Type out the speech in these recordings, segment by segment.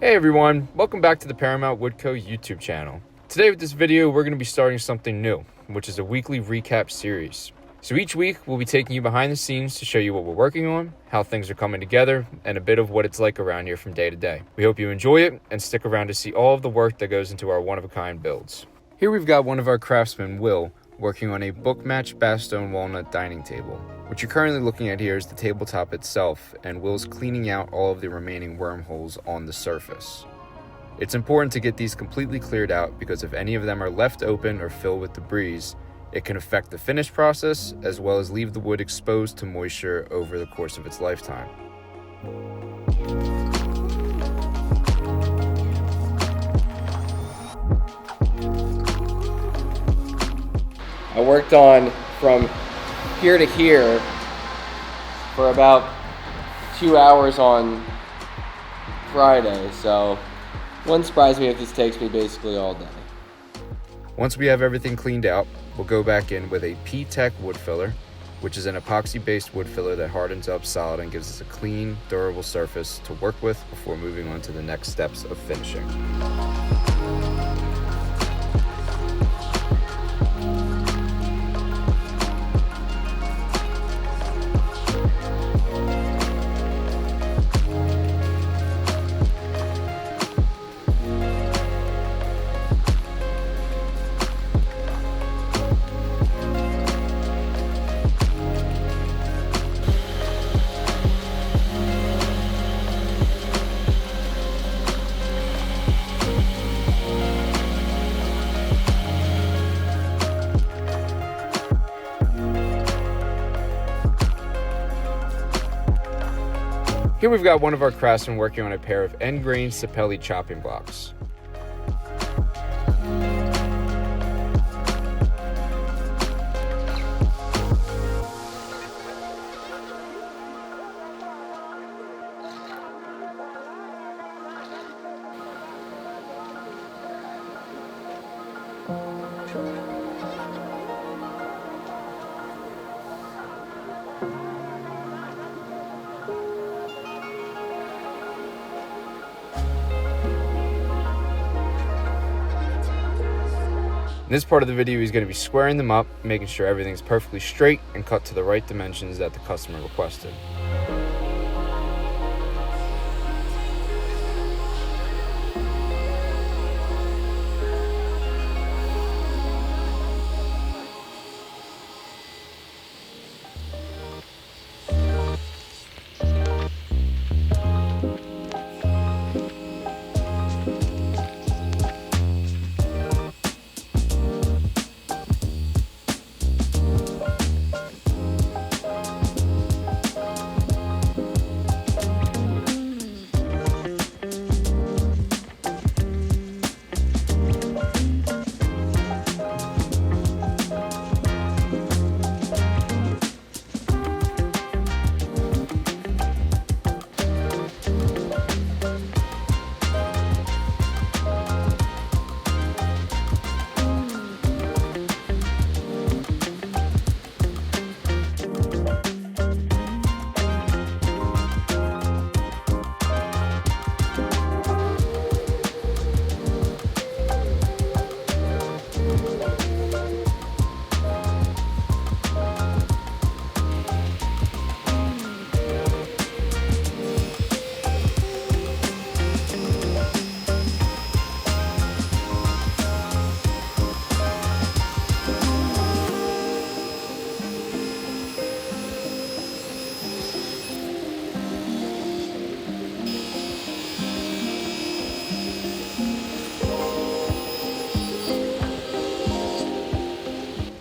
Hey everyone, welcome back to the Paramount Woodco YouTube channel. Today with this video, we're going to be starting something new, which is a weekly recap series. So each week, we'll be taking you behind the scenes to show you what we're working on, how things are coming together, and a bit of what it's like around here from day to day. We hope you enjoy it and stick around to see all of the work that goes into our one-of-a-kind builds. Here we've got one of our craftsmen, Will, working on a book-matched Bastogne walnut dining table. What you're currently looking at here is the tabletop itself, and Will's cleaning out all of the remaining wormholes on the surface. It's important to get these completely cleared out because if any of them are left open or filled with debris, it can affect the finish process as well as leave the wood exposed to moisture over the course of its lifetime. I worked on from here to here for about 2 hours on Friday, so wouldn't surprise me if this takes me basically all day. Once we have everything cleaned out, we'll go back in with a P-Tech wood filler, which is an epoxy-based wood filler that hardens up solid and gives us a clean, durable surface to work with before moving on to the next steps of finishing. Here we've got one of our craftsmen working on a pair of end-grain Sapelli chopping blocks. In this part of the video, he's going to be squaring them up, making sure everything's perfectly straight and cut to the right dimensions that the customer requested.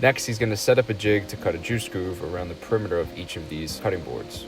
Next, he's going to set up a jig to cut a juice groove around the perimeter of each of these cutting boards.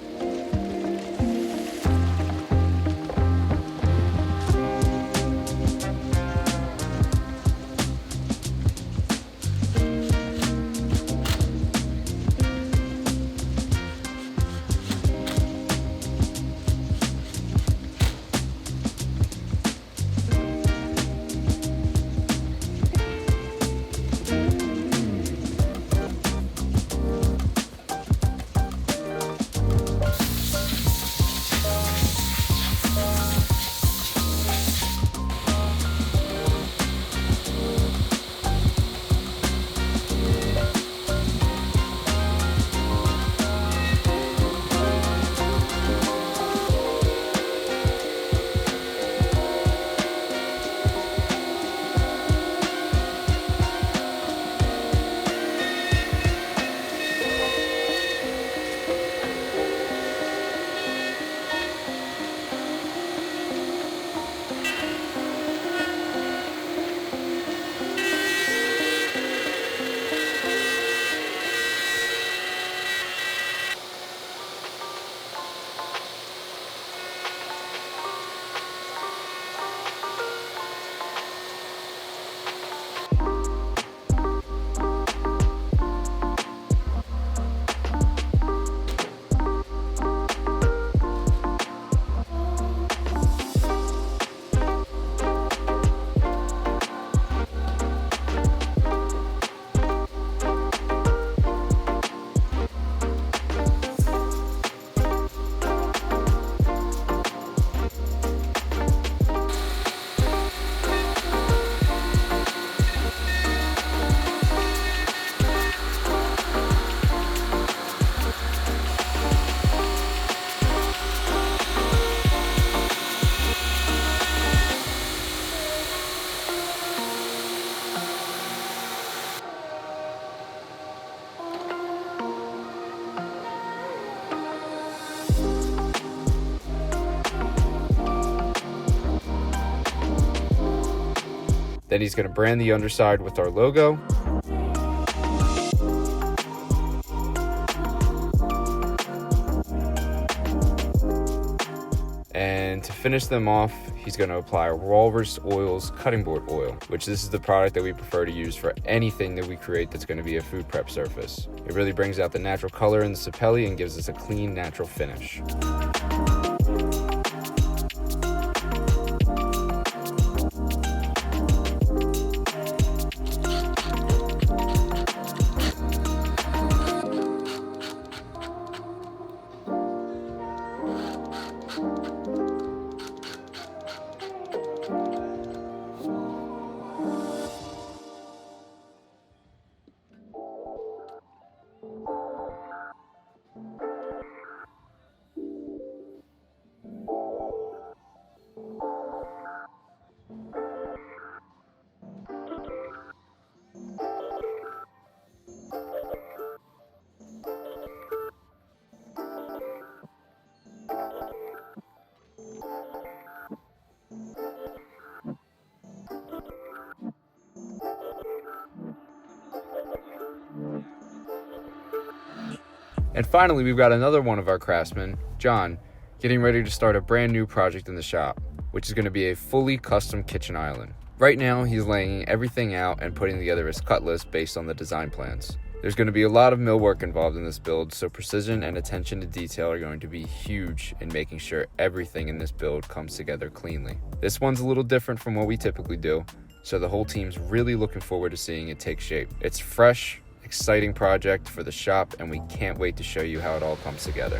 Then he's going to brand the underside with our logo. And to finish them off, he's going to apply Walrus Oil's cutting board oil, which this is the product that we prefer to use for anything that we create that's going to be a food prep surface. It really brings out the natural color in the sapelli and gives us a clean, natural finish. And finally, we've got another one of our craftsmen, John, getting ready to start a brand new project in the shop, which is going to be a fully custom kitchen island. Right now, he's laying everything out and putting together his cut list based on the design plans. There's going to be a lot of millwork involved in this build, so precision and attention to detail are going to be huge in making sure everything in this build comes together cleanly. This one's a little different from what we typically do, so the whole team's really looking forward to seeing it take shape. It's fresh, exciting project for the shop, and we can't wait to show you how it all comes together.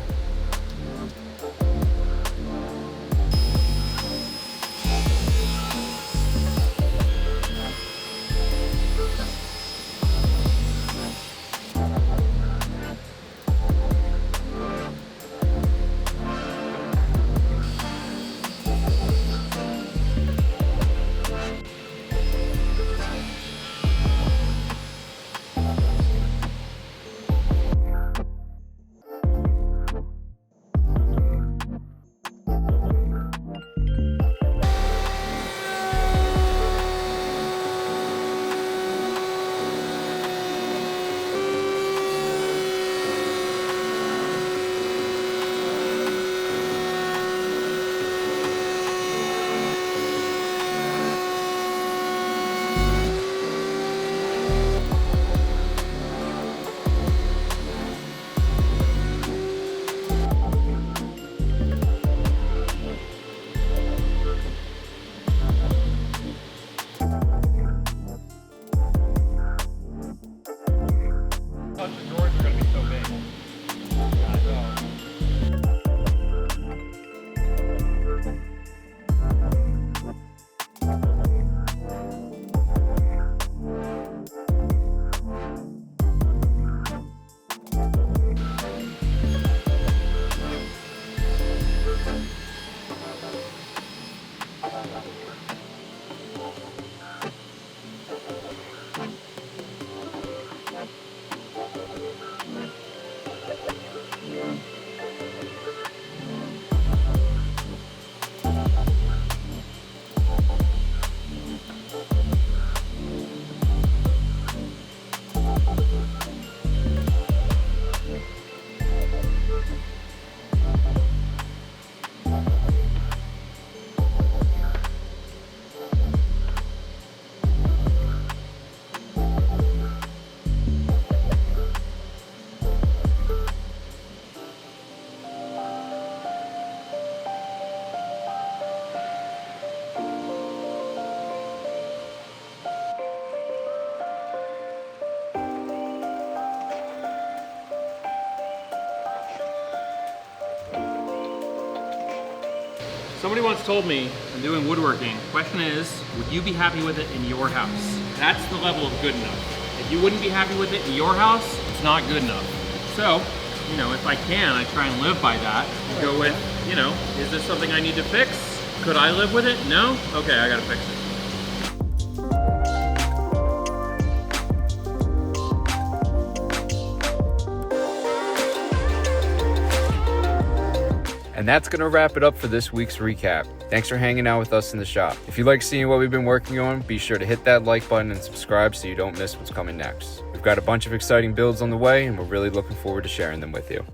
Somebody once told me, I'm doing woodworking, question is, would you be happy with it in your house? That's the level of good enough. If you wouldn't be happy with it in your house, it's not good enough. So, you know, if I can, I try and live by that. Go with, you know, is this something I need to fix? Could I live with it? No? Okay, I gotta fix it. And And that's going to wrap it up for this week's recap. Thanks for hanging out with us in the shop. If you like seeing what we've been working on, be sure to hit that like button and subscribe so you don't miss what's coming next. We've got a bunch of exciting builds on the way, and we're really looking forward to sharing them with you.